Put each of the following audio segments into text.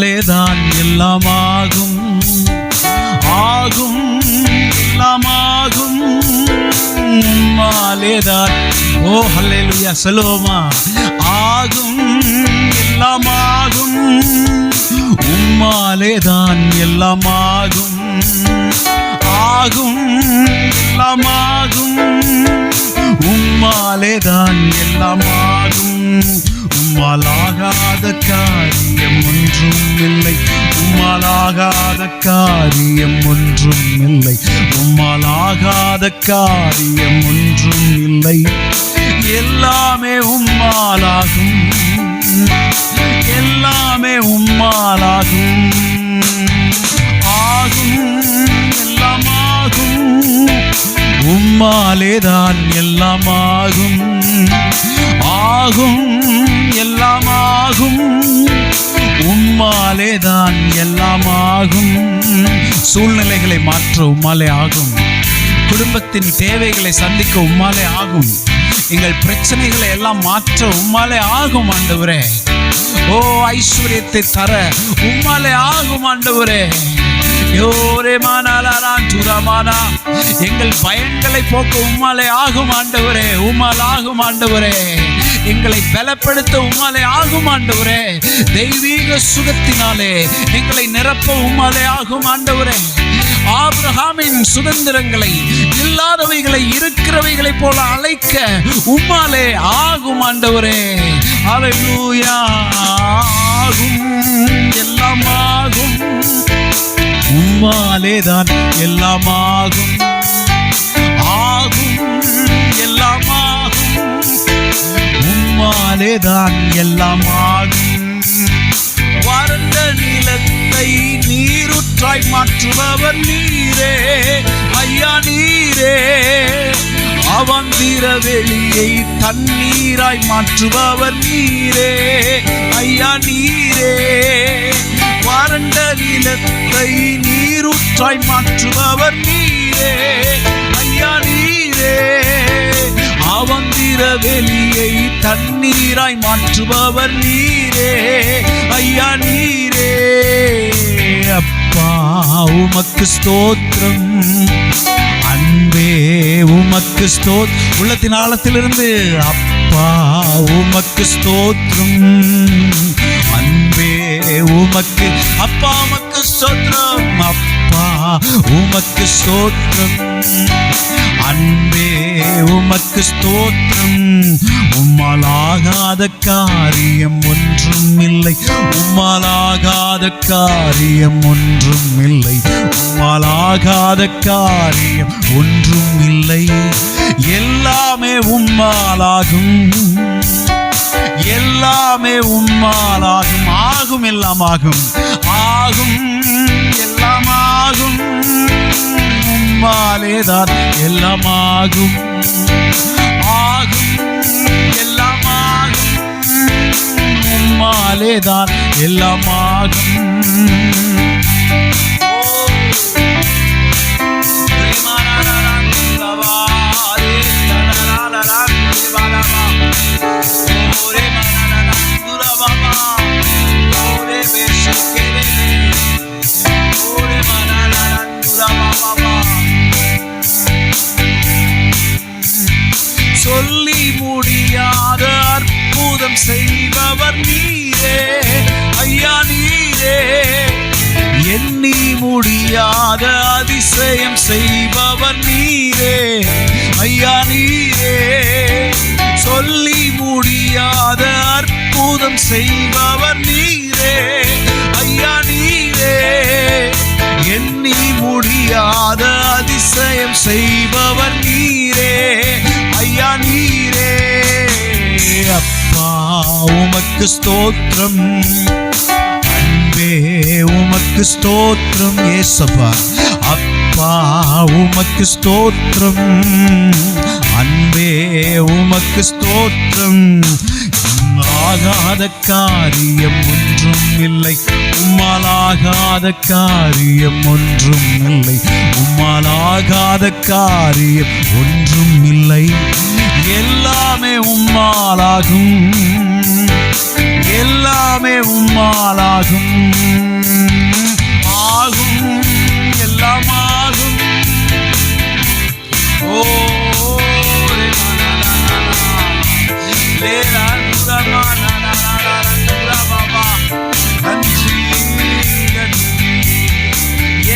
உம்மாலேதான் எல்லாமாகும், ஆகும் எல்லாமாகும் உம்மாலேதான். ஓ ஹல்லேலூயா சொல்லுவோமா? ஆகும் எல்லாமாகும் உம்மாலேதான் எல்லாமாகும், ஆகும் எல்லாமாகும் உம்மாலேதான் எல்லாமாகும். உம்மாலாகாத காரியம் ஒன்றும் இல்லை, உம்மாலாகாத காரியம் ஒன்றும் இல்லை, உம்மாலாகாத காரியம் ஒன்றும் இல்லை. எல்லாமே உம்மாலாகும், எல்லாமே உம்மாலாகும், ஆகும் எல்லாமாகும் உம்மாலேதான் எல்லாமாகும், ஆகும் எல்லாமாகும் உம்மாலேதான் எல்லாமாகும். சூழ்நிலைகளை மாற்ற உம்மாலே ஆகும், குடும்பத்தின் தேவைகளை சந்திக்க உம்மாலே ஆகும், எங்கள் பிரச்சனைகளை எல்லாம் மாற்ற உம்மாலே ஆகும் ஆண்டவரே. ஓ ஐஸ்வர்யத்தை தர உம்மாலே ஆகும் ஆண்டவரே. எங்கள் பயங்களை போக்க உம்மாலே ஆகும் ஆண்டவரே, உம்மால் ஆகும் ஆண்டவரே. எங்களை பலப்படுத்த உம்மாலே ஆகும் ஆண்டவரே. தெய்வீக சுகத்தினாலே எங்களை நிரப்ப உம்மாலே ஆகும் ஆண்டவரே. ஆபிரகாமின் சுதந்திரங்களை இல்லாதவைகளை இருக்கிறவைகளை போல அழைக்க உம்மாலே ஆகும் ஆண்டவரே. அல்லேலூயா. ஆகும் எல்லாமாகும் உம்மாலேதான் எல்லாமாகும், ஆகும் எல்லாமாகும் உம்மாலேதான் எல்லாமாகும். வறண்ட நிலத்தை நீருற்றாய் மாற்றுபவர் நீரே ஐயா நீரே. அவந்திர வெளியை தண்ணீராய் மாற்றுபவர் நீரே ஐயா நீரே. வறண்ட நிலத்தை நீருற்றாய் மாற்றுபவர் நீரே ஐயா நீரே. அவந்திர வெளியை தண்ணீராய் மாற்றுபவர் நீரே ஐயா நீரே. அப்பா உமக்கு ஸ்தோத்திரம், அன்பே உமக்கு ஸ்தோத்திரம். உள்ளத்தின் ஆழத்திலிருந்து அப்பா உமக்கு ஸ்தோத்திரம், அன்பே உமக்கு, அப்பா உமக்கு ஸ்தோத்திரம், அப்பா உமக்கு ஸ்தோத்திரம், அன்பே உமக்கு ஸ்தோத்திரம். உம்மாலாகாத காரியம் ஒன்றும் இல்லை, உம்மாலாகாத காரியம் ஒன்றும் இல்லை, உம்மாலாகாத காரியம் ஒன்றும் இல்லை. எல்லாமே உம்மாலாகும், எல்லாமே உம்மாலாகும், ஆகும் எல்லாமாகும், ஆகும் எல்லாமாகும் உம்மாலேதான் எல்லாமாகும், ஆகும் எல்லாமாகும் உம்மாலேதான் எல்லாமாகும். சொல்லி முடியாத அற்புதம் செய்பவர் நீரே ஐயா நீரே. எண்ணி முடியாத அதிசயம் செய்பவர் நீரே ஐயா நீரே. சொல்லி முடியாத அற்புதம் செய்பவர் நீரே ஐயா நீரே. எண்ணி முடியாத அதிசயம் செய்பவர் நீரே ஐயா நீரே. அப்பா உமக்கு ஸ்தோத்திரம், அன்பே உமக்கு ஸ்தோத்திரம் ஏசப்பா. அப்பா உமக்கு ஸ்தோத்திரம், அன்பே உமக்கு ஸ்தோத்திரம். ஆகாத காரியம் ஒன்றும் இல்லை, உம்மாலாகாத காரியம் ஒன்றும் இல்லை, உம்மாலாகாத காரியம் ஒன்றும் இல்லை. எல்லாமே உம்மாலாகும், எல்லாமே உம்மாலாகும். ஆகும், எல்லாம் ஆகும். ஓ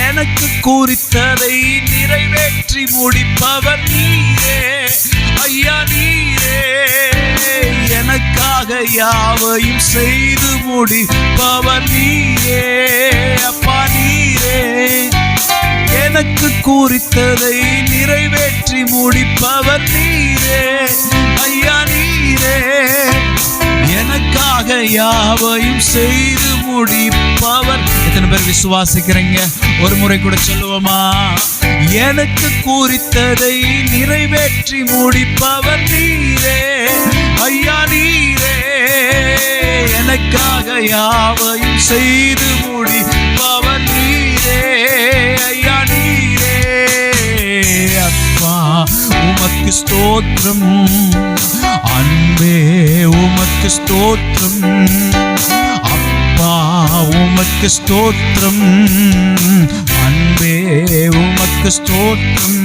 எனக்கு குறித்ததை நிறைவேற்றி முடிப்பவர் நீரே ஐயா, நீரே. எனக்காக யாவையும் செய்து முடிப்பவர் நீரே அப்பா, நீரே. எனக்கு குறித்ததை நிறைவேற்றி முடிப்பவர் நீரே ஐயா, நீரே. எனக்காக யாவையும் செய்து முடிப்பவர். எத்தனை பேர் விசுவாசிக்கிறீங்க? ஒரு முறை கூட சொல்லுவோமா? எனக்கு குறித்ததை நிறைவேற்றி முடிப்பவர் நீரே ஐயா, நீரே. எனக்காக யாவையும் செய்து முடிப்பவர் நீரே ஐயா, நீரே. அப்பா உமக்கு ஸ்தோத்திரம், அன்பே உமக்கு ஸ்தோத்திரம். அப்பா உமக்கு ஸ்தோத்திரம், அன்பே உமக்கு ஸ்தோத்திரம்.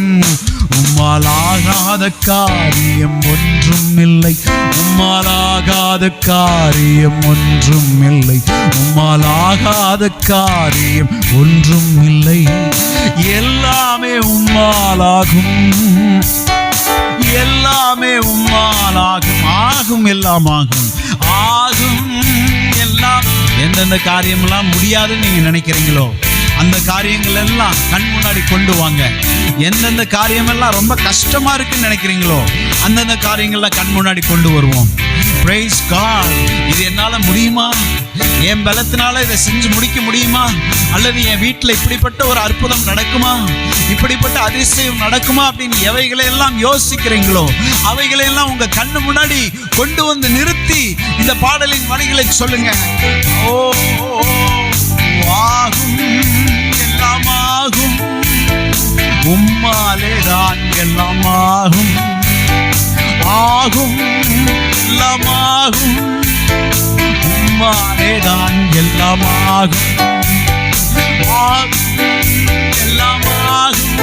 உம்மாலாகாத காரியம் ஒன்றும் இல்லை, உம்மாலாகாத காரியம் ஒன்றும் இல்லை, உம்மாலாகாத காரியம் ஒன்றும் இல்லை. எல்லாமே உம்மாலாகும், எல்லாமே உம்மாலாகும். ஆகும், எல்லாம் ஆகும், ஆகும் எல்லாம். எந்தெந்த காரியமெல்லாம் முடியாதுன்னு நீங்க நினைக்கிறீங்களோ அந்த காரியங்கள் எல்லாம் கண் முன்னாடி கொண்டு வாங்க. எந்தெந்த காரியமெல்லாம் ரொம்ப கஷ்டமா இருக்குன்னு நினைக்கிறீங்களோ அந்தந்த காரியங்கள்லாம் கண் முன்னாடி கொண்டு வருவோம். Praise God. இது என்னால முடியுமா? என் பலத்தினால இதை செஞ்சு முடிக்க முடியுமா? அல்லது என் வீட்டில் இப்படிப்பட்ட ஒரு அற்புதம் நடக்குமா, இப்படிப்பட்ட அதிசயம் நடக்குமா அப்படின்னு எவைகளையெல்லாம் யோசிக்கிறீங்களோ அவைகளையெல்லாம் உங்க கண்ணு முன்னாடி கொண்டு வந்து நிறுத்தி இந்த பாடலின் வரிகளை சொல்லுங்க. ஓ ஆகும், எல்லாம் ஆகும், உம்மாலே தான் எல்லாம் ஆகும். ஆகும், எல்லாம் ஆகும், உம்மாலே தான் எல்லாம் ஆகும். ஆகும், எல்லாம் ஆகும்,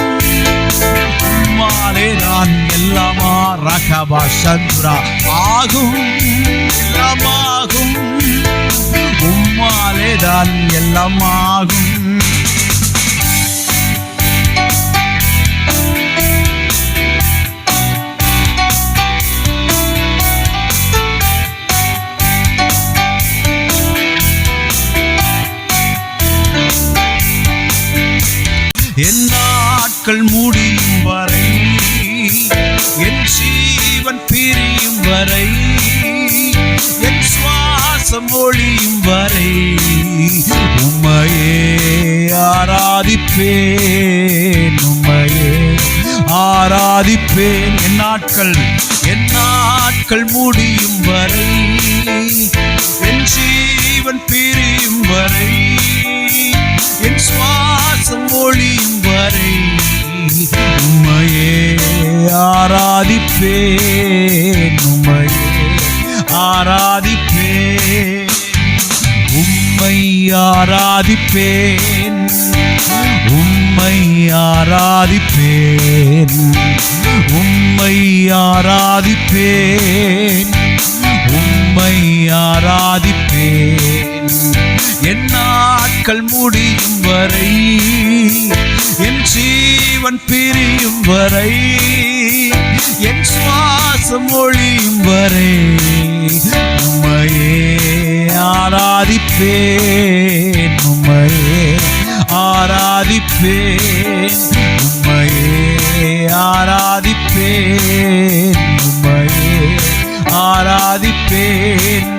உம்மாலே தான் எல்லாம் ரகபா சந்துரா. ஆகும், எல்லாம் ஆகும், உம்மாலே தான் எல்லாம் ஆகும். என் நாட்கள் முடியும் வரை, என் ஜீவன் பிரியும் வரை, என் சுவாசம் ஒழியும் வரை உம்மையே ஆராதிப்பேன், உம்மையே ஆராதிப்பேன். என் நாட்கள் முடியும் வரை, என் ஜீவன் பிரியும் வரை, என் சுவாசம் ஒழியும் வரை உம்மையே ஆராதிப்பேன், உம்மையே ஆராதிப்பேன், உம்மை ஆராதிப்பேன், உம்மை ஆராதிப்பேன், உம்மை ஆராதிப்பேன், உம்மை ஆராதிப்பேன். என் நாட்கள் முடியும் வரை, என் ஜீவன் பிரியும் வரை, என் சுவாசம் ஒழியும் வரை உம்மையே ஆராதிப்பேன், உம்மையே ஆராதிப்பேன், உம்மையே ஆராதிப்பேன், உம்மையே ஆராதிப்பேன்.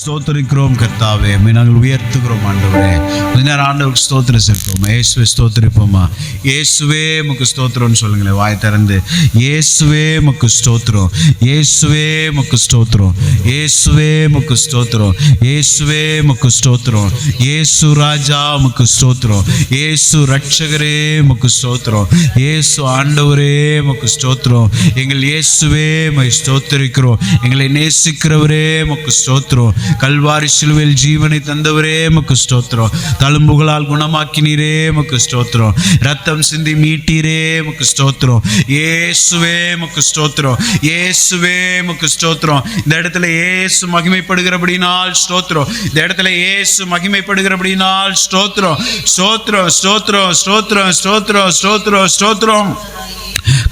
ஸ்தோத்திரிக்கிறோம் கர்த்தாவே. நாங்கள் உயர்த்துகிறோம் ஆண்டவரே. கொஞ்ச நேரம் ஆண்டவருக்கு ஸ்தோத்திரம் செலுத்துவோம். இயேசுவே ஸ்தோத்திரிப்போமா. இயேசுவே உமக்கு ஸ்தோத்திரம்னு சொல்லுங்களேன் வாய் திறந்து. இயேசுவே உமக்கு ஸ்தோத்திரம், இயேசுவே உமக்கு ஸ்தோத்திரம், இயேசுவே உமக்கு ஸ்தோத்திரம், இயேசுவே உமக்கு ஸ்தோத்திரம், இயேசு ராஜா உமக்கு ஸ்தோத்திரம், இயேசு ரட்சகரே உமக்கு ஸ்தோத்திரம், இயேசு ஆண்டவரே உமக்கு ஸ்தோத்திரம். எங்கள் இயேசுவே உம்மை ஸ்தோத்திரிக்கிறோம். எங்களை நேசிக்கிறவரே உமக்கு ஸ்தோத்திரம். கல்வாரி சிலுவையில் ஜீவனை தந்தவரே உமக்கு ஸ்தோத்திரம். தழும்புகளால் குணமாக்கினீரே உமக்கு ஸ்தோத்திரம். ரத்தம் சிந்தி மீட்டீரே உமக்கு ஸ்தோத்திரம். இயேசுவே உமக்கு ஸ்தோத்திரம், இயேசுவே உமக்கு ஸ்தோத்திரம். இந்த இடத்துல இயேசு மகிமைப்படுகிறபடினால் ஸ்தோத்திரம். இந்த இடத்துல இயேசு மகிமைப்படுகிறபடினால் ஸ்தோத்திரம், ஸ்தோத்திரம், ஸ்தோத்திரம், ஸ்தோத்திரம், ஸ்தோத்திரம், ஸ்தோத்திரம், ஸ்தோத்திரம்.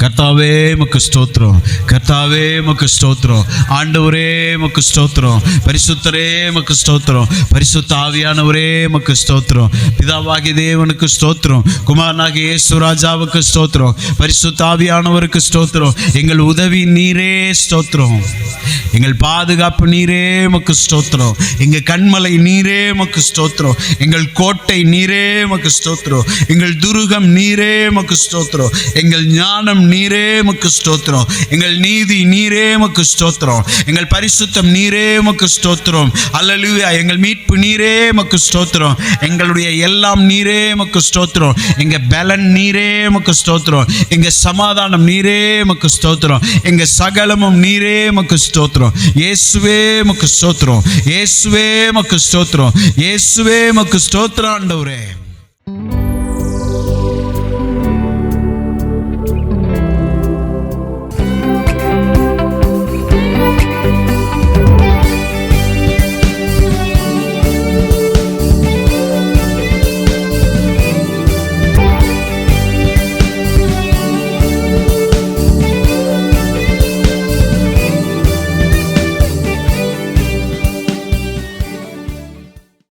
கர்த்தாவே உமக்கு ஸ்தோத்திரம், கர்த்தாவே உமக்கு ஸ்தோத்திரம், ஆண்டவரே உமக்கு ஸ்தோத்திரம், பரிசுத்தரே உமக்கு ஸ்தோத்திரம், பரிசுத்த ஆவியானவரே உமக்கு ஸ்தோத்திரம், பிதாவாகிய தேவனுக்கு ஸ்தோத்திரம், குமாரனாகிய இயேசு ராஜாவுக்கு ஸ்தோத்திரம், பரிசுத்த ஆவியானவருக்கு ஸ்தோத்திரம். எங்கள் உதவி நீரே ஸ்தோத்திரம், எங்கள் பாதுகாப்பு நீரே உமக்கு ஸ்தோத்திரம், எங்கள் கண்மலை நீரே உமக்கு ஸ்தோத்திரம், எங்கள் கோட்டை நீரே உமக்கு ஸ்தோத்திரம், எங்கள் துருகம் நீரே உமக்கு ஸ்தோத்திரம், எங்கள் ஞானம் நீரே உமக்கு ஸ்தோத்திரம், எங்கள் நீதி நீரே உமக்கு ஸ்தோத்திரம், எங்கள் பரிசுத்தம் நீரே உமக்கு ஸ்தோத்திரம். அல்லேலூயா. எங்கள் மீட்பு நீரே உமக்கு ஸ்தோத்திரம், எங்களுடைய எல்லாம் நீரே உமக்கு ஸ்தோத்திரம், எங்க பலன் நீரே உமக்கு ஸ்தோத்திரம், எங்க சமாதானம் நீரே உமக்கு ஸ்தோத்திரம், எங்க சகலமும் நீரே உமக்கு ஸ்தோத்திரம். இயேசுவே உமக்கு ஸ்தோத்திரம், இயேசுவே உமக்கு ஸ்தோத்திரம், இயேசுவே உமக்கு ஸ்தோத்திரம் ஆண்டவரே.